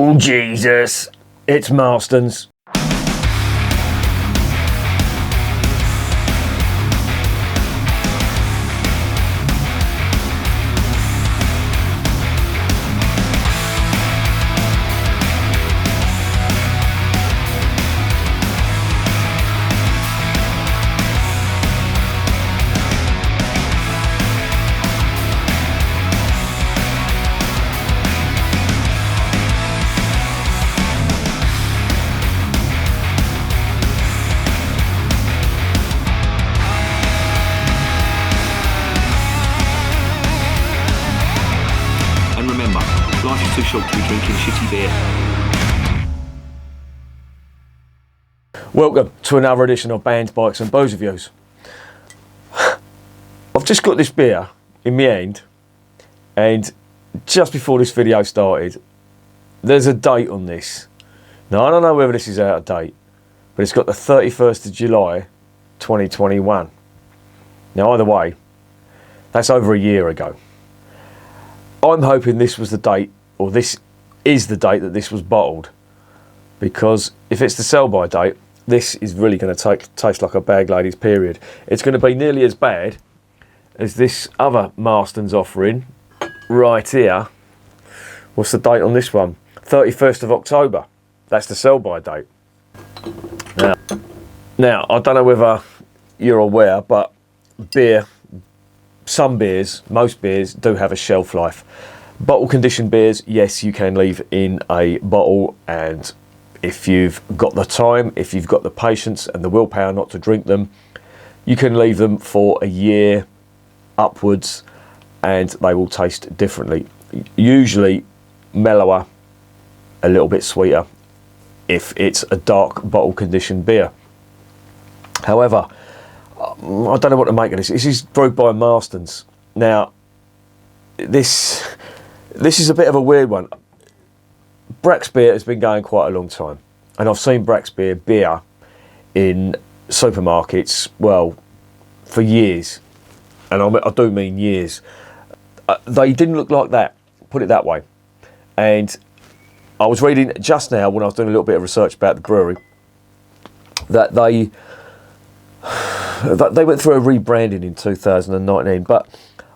Oh Jesus, it's Marstons. Life is too short to be drinking shitty beer. Welcome to another edition of Bands, Bikes and Booze Reviews. I've just got this beer in my hand, and just before this video started, there's a date on this. Now I don't know whether this is out of date, but it's got the 31st of July 2021. Now either way, that's over a year ago. I'm hoping this was the date, or this is the date that this was bottled, because if it's the sell-by date, this is really going to taste like a bag lady's period. It's going to be nearly as bad as this other Marstons offering right here. What's the date on this one? 31st of October. That's the sell-by date. Now, I don't know whether you're aware, but some beers, most beers, do have a shelf life. Bottle conditioned beers, yes, you can leave in a bottle, and if you've got the time, if you've got the patience and the willpower not to drink them, you can leave them for a year upwards and they will taste differently. Usually mellower, a little bit sweeter if it's a dark bottle conditioned beer. However, I don't know what to make of this. This is brewed by Marstons. Now, this is a bit of a weird one. Brakspear has been going quite a long time, and I've seen Brakspear beer in supermarkets, well, for years, and I do mean years. They didn't look like that, put it that way. And I was reading just now, when I was doing a little bit of research about the brewery, that they went through a rebranding in 2019, but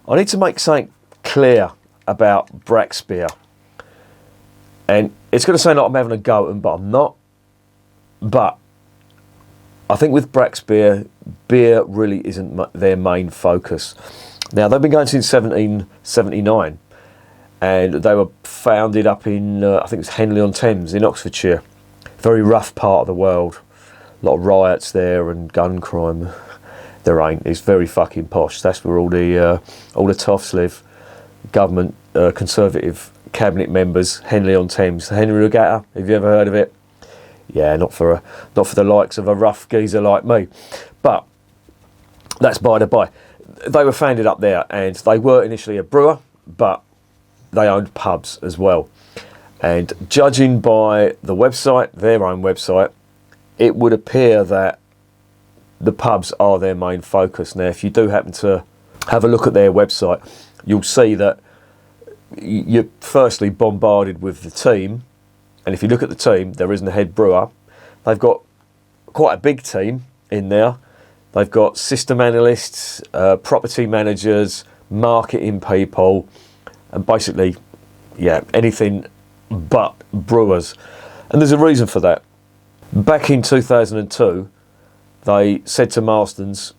I need to make something clear about Brakspear. And it's going to sound like I'm having a go at them, but I'm not. But I think with Brakspear, beer really isn't their main focus. Now, they've been going since 1779, and they were founded up in, I think it's Henley-on-Thames in Oxfordshire. Very rough part of the world. A lot of riots there and gun crime. There ain't. It's very fucking posh. That's where all the toffs live. Government, Conservative cabinet members. Henley-on-Thames. The Henry Regatta. Have you ever heard of it? Yeah, not for the likes of a rough geezer like me. But that's by the by. They were founded up there, and they were initially a brewer, but they owned pubs as well. And judging by the website, their own website, it would appear that the pubs are their main focus. Now, if you do happen to have a look at their website, you'll see that you're firstly bombarded with the team. And if you look at the team, there isn't a head brewer. They've got quite a big team in there. They've got system analysts, property managers, marketing people, and basically, yeah, anything but brewers. And there's a reason for that. Back in 2002, they said to Marstons,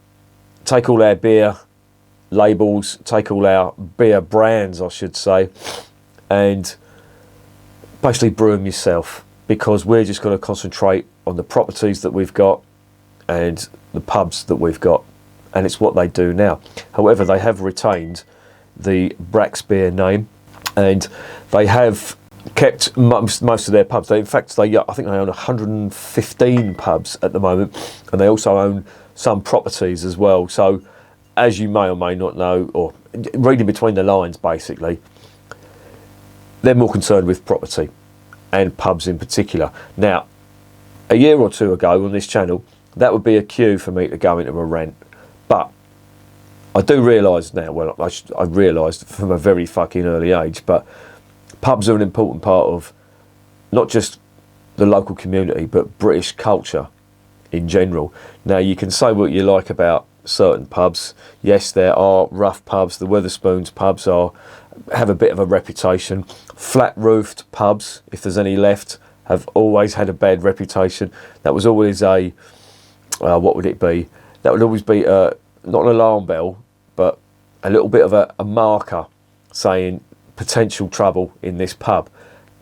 take all our beer labels, take all our beer brands, I should say, and basically brew them yourself, because we're just going to concentrate on the properties that we've got and the pubs that we've got. And it's what they do now. However, they have retained the Brakspear name, and they have kept most of their pubs. I think they own 115 pubs at the moment, and they also own some properties as well. So, as you may or may not know, or reading between the lines, basically, they're more concerned with property and pubs in particular. Now, a year or two ago on this channel, that would be a cue for me to go into a rant. But I do realise now, well, I realised from a very fucking early age, but pubs are an important part of not just the local community, but British culture in general. Now, you can say what you like about certain pubs. Yes, there are rough pubs. The Wetherspoons pubs have a bit of a reputation. Flat-roofed pubs, if there's any left, have always had a bad reputation. That was always what would it be? That would always be not an alarm bell, but a little bit of a marker saying potential trouble in this pub.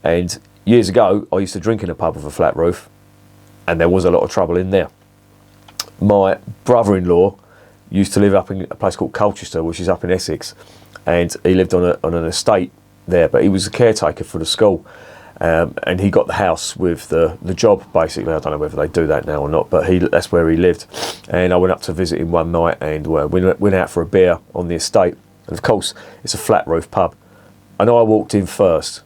And years ago, I used to drink in a pub with a flat roof, and there was a lot of trouble in there. My brother-in-law used to live up in a place called Colchester, which is up in Essex, and he lived on an estate there, but he was a caretaker for the school, and he got the house with the job, basically. I don't know whether they do that now or not, but that's where he lived. And I went up to visit him one night, and we went out for a beer on the estate, and of course it's a flat roof pub, and I walked in first,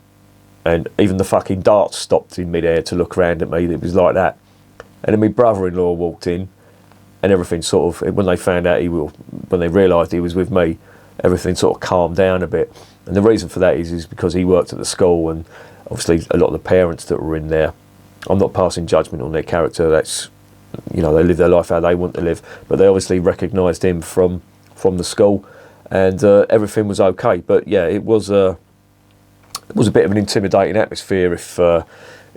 and even the fucking darts stopped in mid-air to look around at me. It was like that. And then my brother-in-law walked in, and everything sort of, when they found out when they realised he was with me, everything sort of calmed down a bit. And the reason for that is because he worked at the school, and obviously a lot of the parents that were in there, I'm not passing judgment on their character. That's, they live their life how they want to live, but they obviously recognised him from the school, and everything was okay. But yeah, it was a bit of an intimidating atmosphere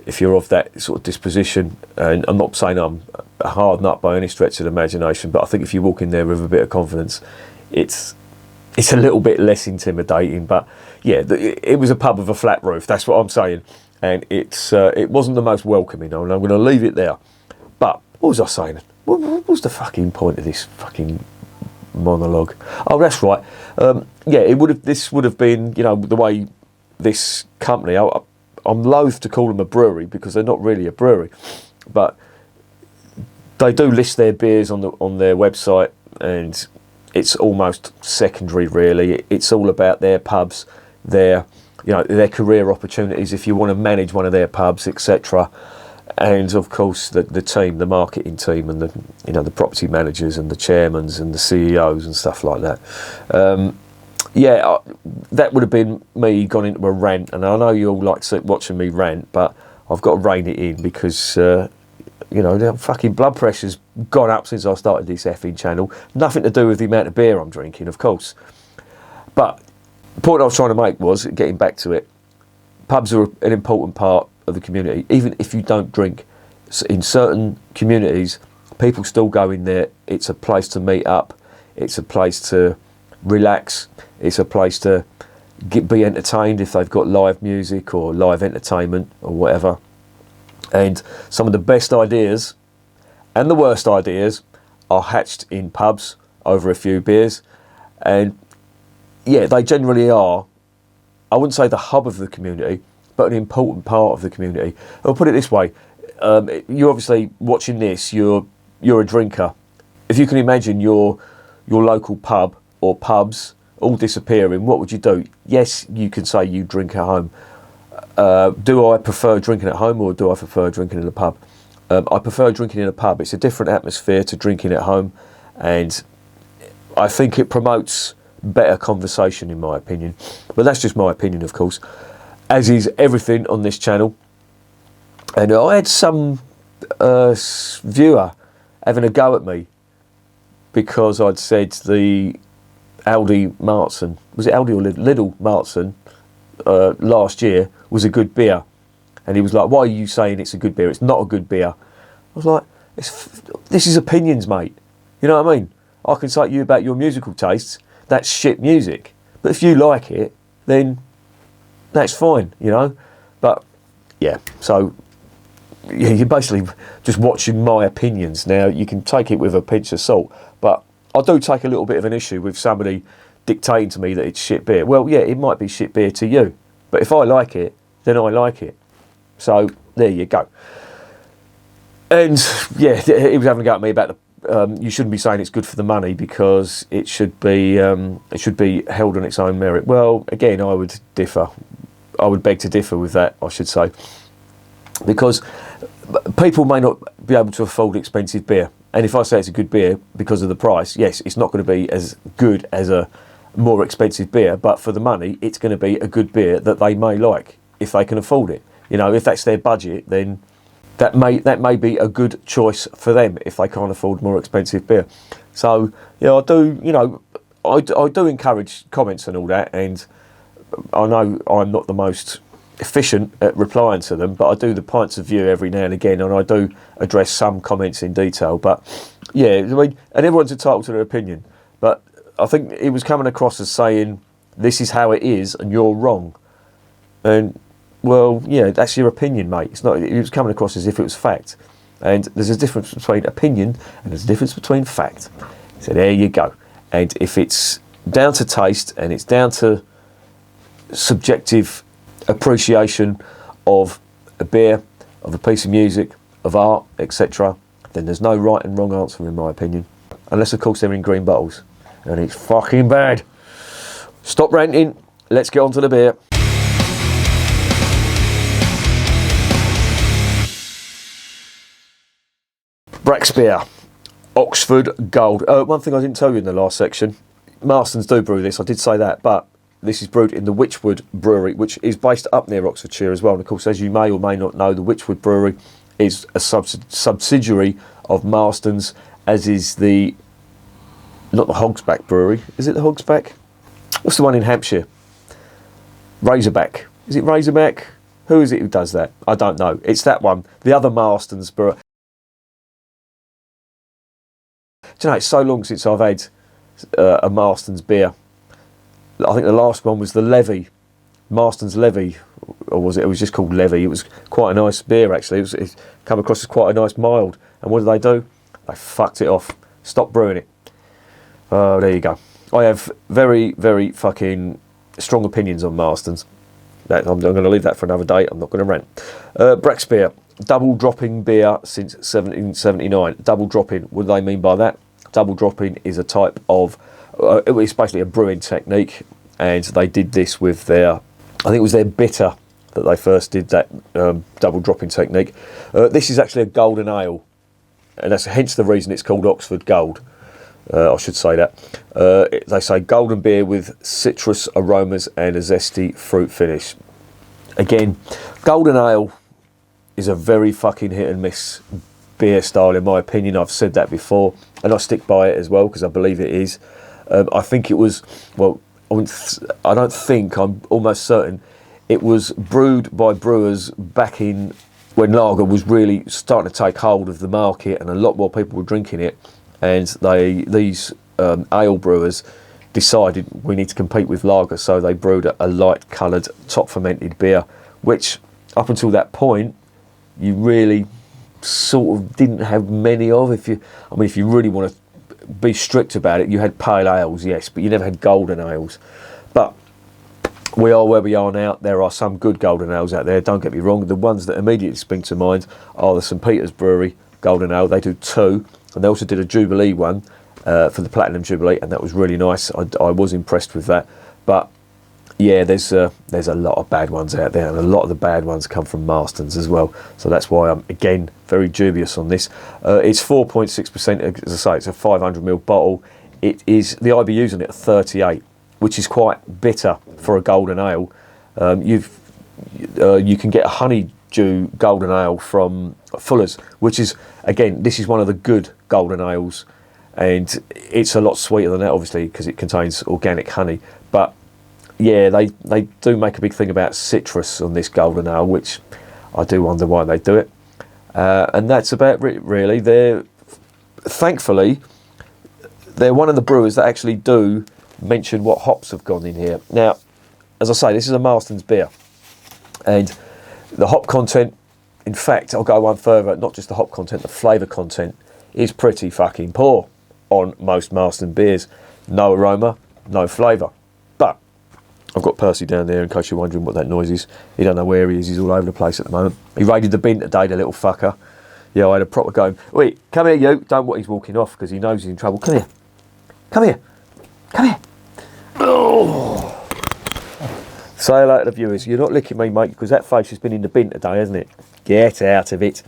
if you're of that sort of disposition. And I'm not saying I'm a hard nut by any stretch of the imagination, but I think if you walk in there with a bit of confidence, it's a little bit less intimidating. But yeah, it was a pub with a flat roof, that's what I'm saying, and it wasn't the most welcoming, and I'm going to leave it there. But what was I saying? What was the fucking point of this fucking monologue? Oh, that's right. Yeah, this would have been, the way this company, I'm loath to call them a brewery because they're not really a brewery, but they do list their beers on their website, and it's almost secondary, really. It's all about their pubs, their career opportunities if you want to manage one of their pubs, etc. And of course the team, the marketing team, and the property managers and the chairmans and the CEOs and stuff like that. That would have been me gone into a rant, and I know you all like watching me rant, but I've got to rein it in because the fucking blood pressure's gone up since I started this effing channel. Nothing to do with the amount of beer I'm drinking, of course. But the point I was trying to make was, getting back to it, pubs are an important part of the community. Even if you don't drink, in certain communities, people still go in there. It's a place to meet up. It's a place to relax. It's a place to be entertained if they've got live music or live entertainment or whatever. And some of the best ideas and the worst ideas are hatched in pubs over a few beers. And yeah, they generally are, I wouldn't say the hub of the community, but an important part of the community. I'll put it this way. You're obviously watching this, you're a drinker. If you can imagine your local pub or pubs all disappearing, what would you do? Yes, you can say you drink at home. Do I prefer drinking at home, or do I prefer drinking in a pub? I prefer drinking in a pub. It's a different atmosphere to drinking at home, and I think it promotes better conversation, in my opinion. But that's just my opinion, of course, as is everything on this channel. And I had some viewer having a go at me because I'd said the Aldi Martson, was it Aldi or Lidl Martson, last year was a good beer. And he was like, why are you saying it's a good beer? It's not a good beer. I was like, this is opinions, mate. You know what I mean? I can say to you about your musical tastes, that's shit music. But if you like it, then that's fine, But yeah, so yeah, you're basically just watching my opinions. Now, you can take it with a pinch of salt, but I do take a little bit of an issue with somebody dictating to me that it's shit beer. Well, yeah, it might be shit beer to you, but if I like it, then I like it. So there you go. And yeah, he was having a go at me about you shouldn't be saying it's good for the money because it should be held on its own merit. Well, again, I would differ. I would beg to differ with that, I should say, because people may not be able to afford expensive beer. And if I say it's a good beer because of the price, yes, it's not going to be as good as a more expensive beer, but for the money, it's going to be a good beer that they may like if they can afford it. if that's their budget, then that may be a good choice for them if they can't afford more expensive beer. So I do encourage comments and all that, and I know I'm not the most efficient at replying to them, but I do the pints of view every now and again, and I do address some comments in detail. But and everyone's entitled to their opinion, but I think it was coming across as saying this is how it is and you're wrong. And well, that's your opinion, mate. It's not. It was coming across as if it was fact. And there's a difference between opinion and there's a difference between fact. So there you go. And if it's down to taste and it's down to subjective appreciation of a beer, of a piece of music, of art, etc., then there's no right and wrong answer in my opinion. Unless of course they're in green bottles. And it's fucking bad. Stop ranting. Let's get on to the beer. Brakspear, Oxford Gold. One thing I didn't tell you in the last section, Marstons do brew this, I did say that, but this is brewed in the Wychwood Brewery, which is based up near Oxfordshire as well. And of course, as you may or may not know, the Wychwood Brewery is a subsidiary of Marstons, as is not the Hogsback Brewery. Is it the Hogsback? What's the one in Hampshire? Razorback. Is it Razorback? Who is it who does that? I don't know. It's that one. The other Marstons Brewery. Do you know, it's so long since I've had a Marstons beer. I think the last one was the Levy, Marstons Levy, or was it? It was just called Levy. It was quite a nice beer actually. It came across as quite a nice mild. And what did they do? They fucked it off. Stopped brewing it. Oh, there you go. I have very, very fucking strong opinions on Marstons. I'm going to leave that for another day. I'm not going to rant. Brakspear, double dropping beer since 1779. Double dropping, what do they mean by that? Double dropping is a type of, it's basically a brewing technique, and they did this with their, I think it was their bitter that they first did that double dropping technique. This is actually a golden ale, and that's hence the reason it's called Oxford Gold. I should say that. They say golden beer with citrus aromas and a zesty fruit finish. Again, golden ale is a very fucking hit and miss beer style in my opinion. I've said that before, and I stick by it as well because I believe it is. I think it was, well, I don't think, I'm almost certain, it was brewed by brewers back in when lager was really starting to take hold of the market and a lot more people were drinking it, and these ale brewers decided we need to compete with lager, so they brewed a light coloured top fermented beer, which up until that point you really sort of didn't have many of. If you really want to be strict about it, you had pale ales, yes, but you never had golden ales. But we are where we are now. There are some good golden ales out there, don't get me wrong. The ones that immediately spring to mind are the St Peter's Brewery golden ale. They do two, and they also did a Jubilee one for the Platinum Jubilee, and that was really nice. I was impressed with that. But yeah, there's a lot of bad ones out there, and a lot of the bad ones come from Marstons as well. So that's why I'm, again, very dubious on this. It's 4.6%, as I say, it's a 500ml bottle. It is, the IBU's on it at 38, which is quite bitter for a golden ale. You can get a honeydew golden ale from Fuller's, which is, again, this is one of the good golden ales, and it's a lot sweeter than that, obviously, because it contains organic honey. But yeah, they do make a big thing about citrus on this golden ale, which I do wonder why they do it. And that's about it, really. Thankfully, they're one of the brewers that actually do mention what hops have gone in here. Now, as I say, this is a Marstons beer, and the hop content, in fact, I'll go one further, not just the hop content, the flavour content is pretty fucking poor on most Marston beers. No aroma, no flavour. But I've got Percy down there in case you're wondering what that noise is. He don't know where he is, he's all over the place at the moment. He raided the bin today, the little fucker. Yeah, I had a proper go. Wait, come here you. Don't want he's walking off because he knows he's in trouble. Come here. Come here. Come here. Oh. Say hello to the viewers. You're not licking me, mate, because that face has been in the bin today, hasn't it? Get out of it.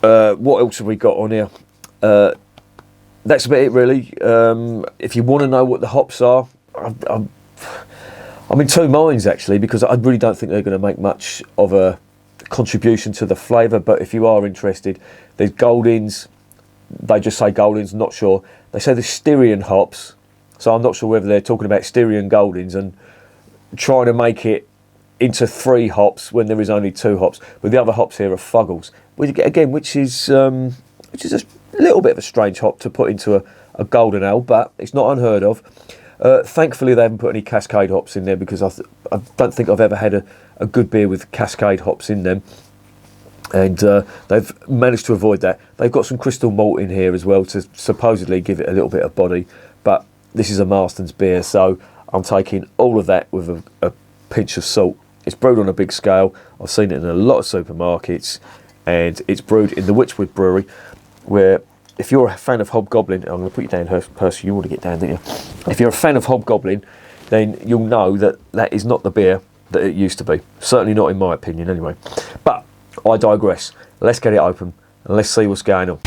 What else have we got on here? That's about it, really. If you want to know what the hops are, I'm in two minds, actually, because I really don't think they're going to make much of a contribution to the flavour, but if you are interested, there's Goldings. They just say Goldings, not sure. They say the Styrian hops, so I'm not sure whether they're talking about Styrian Goldings and trying to make it into 3 hops when there is only 2 hops. But the other hops here are Fuggles, which is a little bit of a strange hop to put into a golden ale, but it's not unheard of. Thankfully, they haven't put any Cascade hops in there, because I don't think I've ever had a good beer with Cascade hops in them. And they've managed to avoid that. They've got some crystal malt in here as well to supposedly give it a little bit of body. But this is a Marstons beer, so I'm taking all of that with a pinch of salt. It's brewed on a big scale. I've seen it in a lot of supermarkets, and it's brewed in the Witchwood Brewery, where if you're a fan of Hobgoblin, I'm going to put you down, Percy, you want to get down, don't you? If you're a fan of Hobgoblin, then you'll know that that is not the beer that it used to be. Certainly not in my opinion, anyway. But I digress. Let's get it open and let's see what's going on.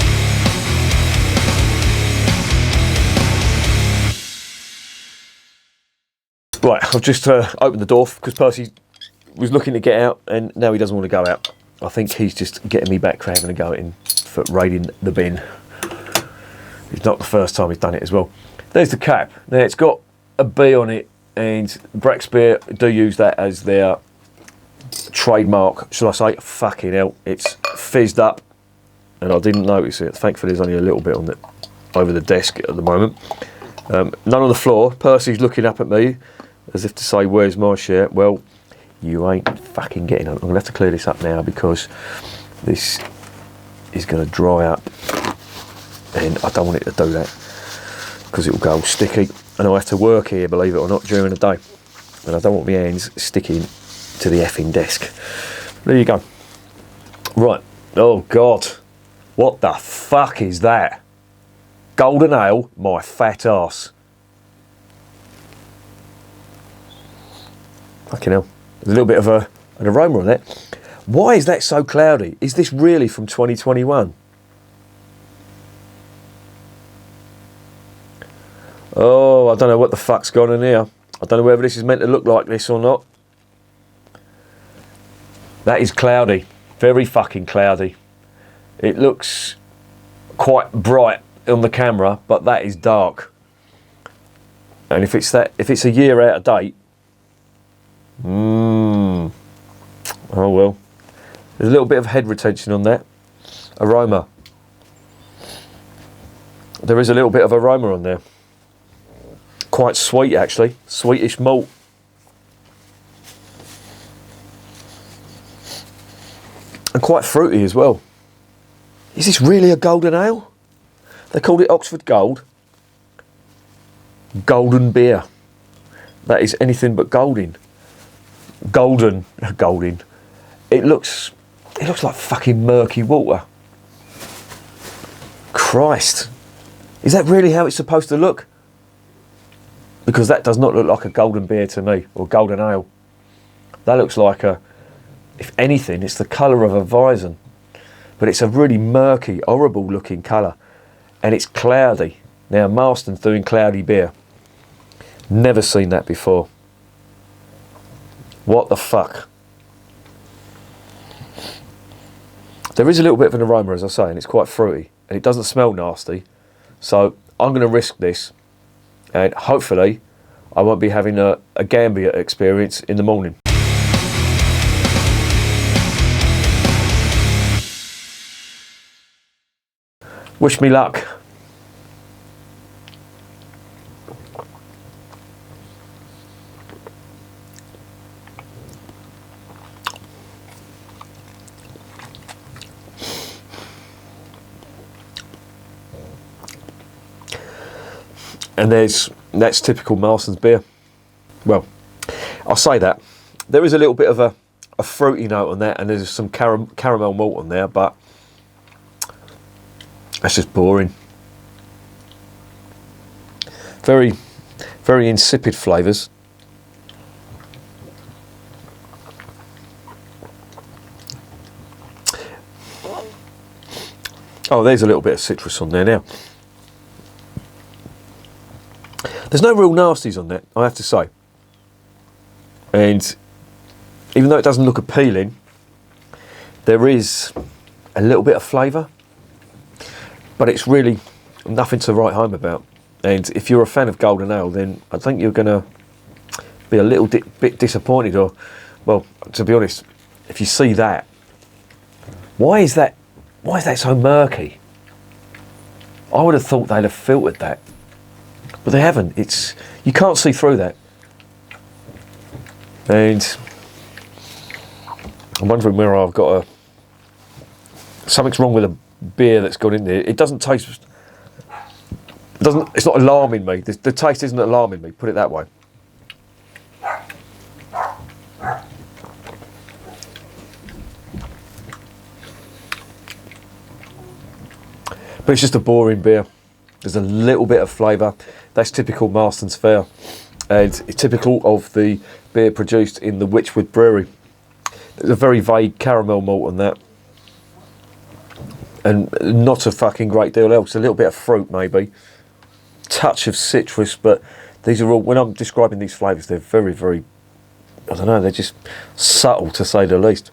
Right, I've just opened the door because Percy was looking to get out and now he doesn't want to go out. I think he's just getting me back for having a go at him for raiding the bin. It's not the first time he's done it as well. There's the cap. Now it's got a B on it, and Brakspear do use that as their trademark, should I say. Fucking hell, it's fizzed up and I didn't notice it. Thankfully there's only a little bit on it over the desk at the moment. None on the floor. Percy's looking up at me as if to say, where's my share? Well, you ain't fucking getting it. I'm going to have to clear this up now because this is going to dry up and I don't want it to do that because it will go all sticky and I'll have to work here, believe it or not, during the day, and I don't want my hands sticking to the effing desk. There you go. Right. Oh God, what the fuck is that? Golden ale, my fat ass. Fucking hell. There's a little bit of an aroma on that. Why is that so cloudy? Is this really from 2021? Oh, I don't know what the fuck's gone in here. I don't know whether this is meant to look like this or not. That is cloudy. Very fucking cloudy. It looks quite bright on the camera, but that is dark. And if it's a year out of date, oh well. There's a little bit of head retention on that. Aroma. There is a little bit of aroma on there. Quite sweet actually. Sweetish malt. And quite fruity as well. Is this really a golden ale? They called it Oxford Gold. Golden beer. That is anything but golden. Golden. It looks like fucking murky water. Christ. Is that really how it's supposed to look? Because that does not look like a golden beer to me, or golden ale. That looks like if anything, it's the colour of a Weizen. But it's a really murky, horrible looking colour. And it's cloudy. Now, Marston's doing cloudy beer. Never seen that before. What the fuck? There is a little bit of an aroma, as I say, and it's quite fruity. And it doesn't smell nasty. So I'm going to risk this. And hopefully I won't be having a Gambia experience in the morning. Wish me luck. And that's typical Marston's beer. Well, I'll say that. There is a little bit of a fruity note on that, and there's some caramel malt on there, but that's just boring. Very, very insipid flavours. Oh, there's a little bit of citrus on there now. There's no real nasties on that, I have to say. And even though it doesn't look appealing, There is a little bit of flavour, but it's really nothing to write home about. And if you're a fan of golden ale, then I think you're going to be a little bit disappointed. Or, well, to be honest, if you see that, why is that so murky? I would have thought they'd have filtered that, but they haven't. You can't see through that. And I'm wondering where I've got something's wrong with the beer that's gone in there. It doesn't taste. It's not alarming me. The taste isn't alarming me. Put it that way. But it's just a boring beer. There's a little bit of flavour. That's typical Marston's fare, and it's typical of the beer produced in the Witchwood Brewery. There's a very vague caramel malt on that, and not a fucking great deal else. A little bit of fruit maybe, touch of citrus, but these are all, when I'm describing these flavours, they're very, very, I don't know, they're just subtle to say the least.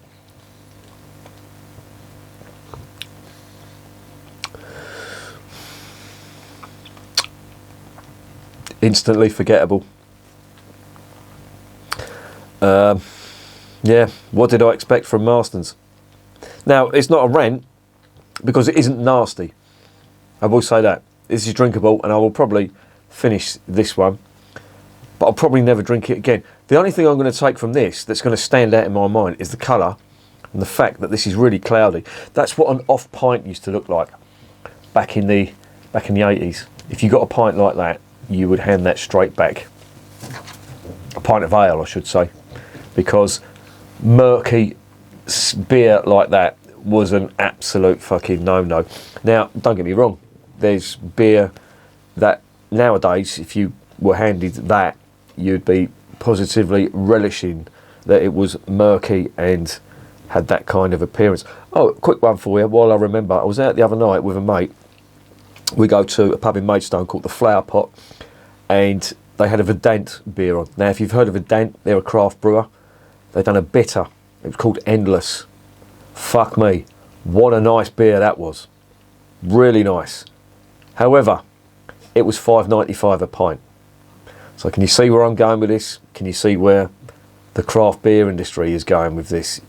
Instantly forgettable. Yeah, what did I expect from Marston's? Now, it's not a rant because it isn't nasty. I will say that. This is drinkable, and I will probably finish this one, but I'll probably never drink it again. The only thing I'm going to take from this that's going to stand out in my mind is the colour and the fact that this is really cloudy. That's what an off pint used to look like back in the 80s. If you got a pint like that, you would hand that straight back. A pint of ale, I should say, because murky beer like that was an absolute fucking no-no. Now, don't get me wrong, there's beer that nowadays, if you were handed that, you'd be positively relishing that it was murky and had that kind of appearance. Oh, quick one for you, while I remember, I was out the other night with a mate. We go to a pub in Maidstone called the Flower Pot, and they had a Verdant beer on. Now, if you've heard of Verdant, they're a craft brewer. They've done a bitter. It was called Endless. Fuck me. What a nice beer that was. Really nice. However, it was $5.95 a pint. So can you see where I'm going with this? Can you see where the craft beer industry is going with this?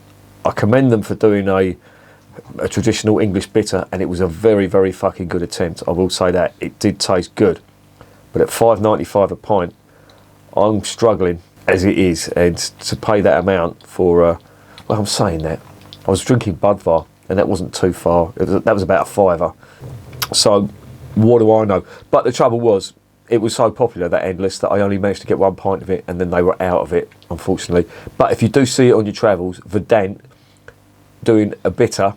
I commend them for doing a traditional English bitter, and it was a very, very fucking good attempt. I will say that. It did taste good. But at $5.95 a pint, I'm struggling as it is, and to pay that amount for, well, I'm saying that. I was drinking Budvar, and that wasn't too far. That was about a fiver. So, what do I know? But the trouble was, it was so popular, that Endless, that I only managed to get one pint of it, and then they were out of it, unfortunately. But if you do see it on your travels, Verdant doing a bitter,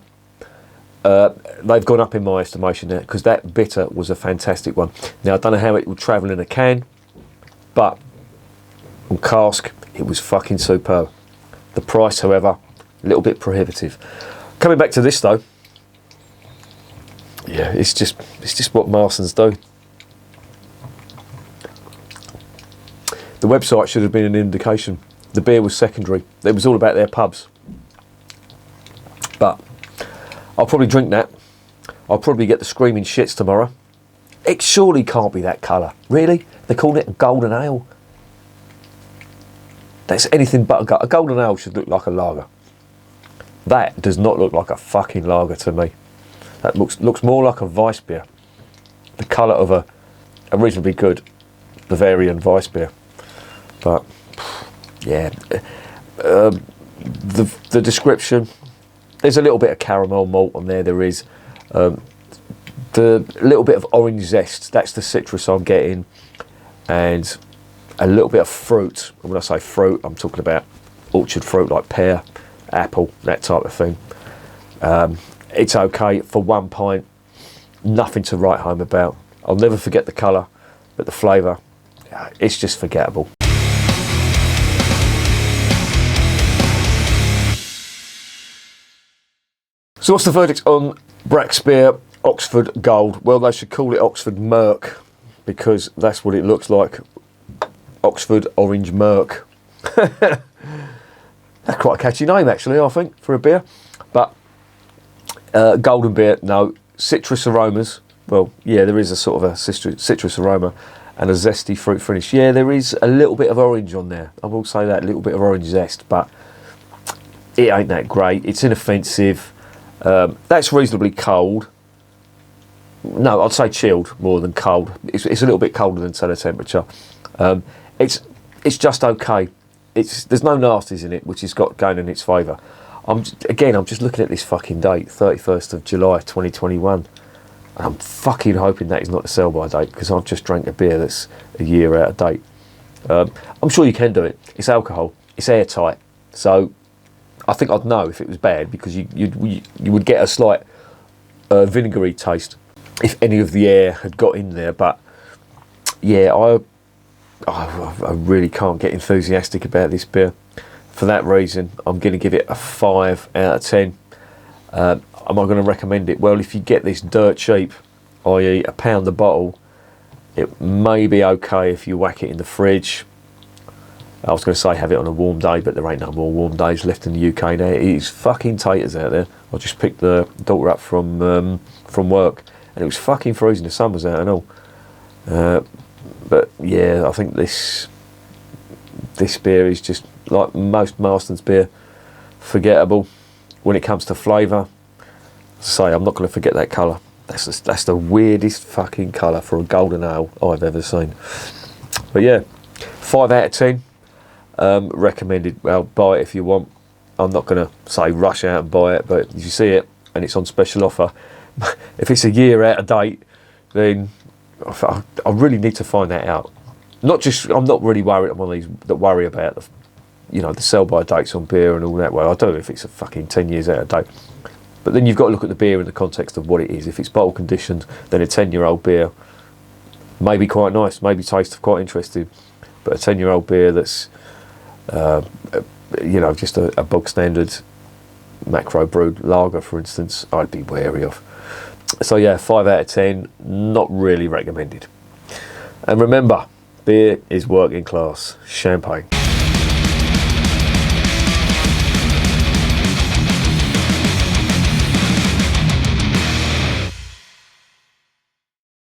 they've gone up in my estimation there, because that bitter was a fantastic one. Now, I don't know how it would travel in a can, but on cask, it was fucking superb. The price, however, a little bit prohibitive. Coming back to this though, yeah, it's just what Marston's do. The website should have been an indication. The beer was secondary. It was all about their pubs. But I'll probably drink that. I'll probably get the screaming shits tomorrow. It surely can't be that colour. Really? They call it a golden ale? That's anything but a golden ale should look like a lager. That does not look like a fucking lager to me. That looks more like a Weiss beer. The colour of a reasonably good Bavarian Weiss beer. But, yeah. The description, there's a little bit of caramel malt on there. There is the little bit of orange zest. That's the citrus I'm getting. And a little bit of fruit. And when I say fruit, I'm talking about orchard fruit like pear, apple, that type of thing. It's okay for one pint. Nothing to write home about. I'll never forget the colour, but the flavour, it's just forgettable. So what's the verdict on Brakspear Oxford Gold? Well, they should call it Oxford Merc, because that's what it looks like. Oxford Orange Merc. That's quite a catchy name, actually, I think, for a beer. But Golden beer, no. Citrus aromas. Well, yeah, there is a sort of a citrus aroma and a zesty fruit finish. Yeah, there is a little bit of orange on there. I will say that, a little bit of orange zest, but it ain't that great. It's inoffensive. That's reasonably cold. No, I'd say chilled more than cold. It's a little bit colder than cellar temperature. It's just okay. There's no nasties in it, which has got going in its favour. I'm just looking at this fucking date, 31st of July 2021. And I'm fucking hoping that is not the sell-by date, because I've just drank a beer that's a year out of date. I'm sure you can do it. It's alcohol. It's airtight. So I think I'd know if it was bad, because you would get a slight vinegary taste if any of the air had got in there. But yeah, I really can't get enthusiastic about this beer. For that reason, I'm going to give it a 5 out of 10. Am I going to recommend it? Well, if you get this dirt cheap, i.e. £1 a bottle, it may be okay if you whack it in the fridge. I was going to say have it on a warm day, but there ain't no more warm days left in the UK now. It is fucking taters out there. I just picked the daughter up from work, and it was fucking freezing. The sun was out and all. But yeah, I think this beer is just like most Marston's beer, forgettable when it comes to flavour. Say, I'm not going to forget that colour. That's the weirdest fucking colour for a golden ale I've ever seen. But yeah, 5 out of 10. Recommended. Well, buy it if you want. I'm not going to say rush out and buy it, but if you see it and it's on special offer, if it's a year out of date, then I really need to find that out. I'm not really worried. I'm one of these that worry about the sell-by dates on beer and all that. Well, I do if it's a fucking 10 years out of date. But then you've got to look at the beer in the context of what it is. If it's bottle conditioned, then a 10-year-old beer may be quite nice, maybe taste quite interesting. But a 10-year-old beer that's, just a bog standard macro brewed lager, for instance, I'd be wary of. So yeah, 5 out of 10, not really recommended. And remember, beer is working class champagne.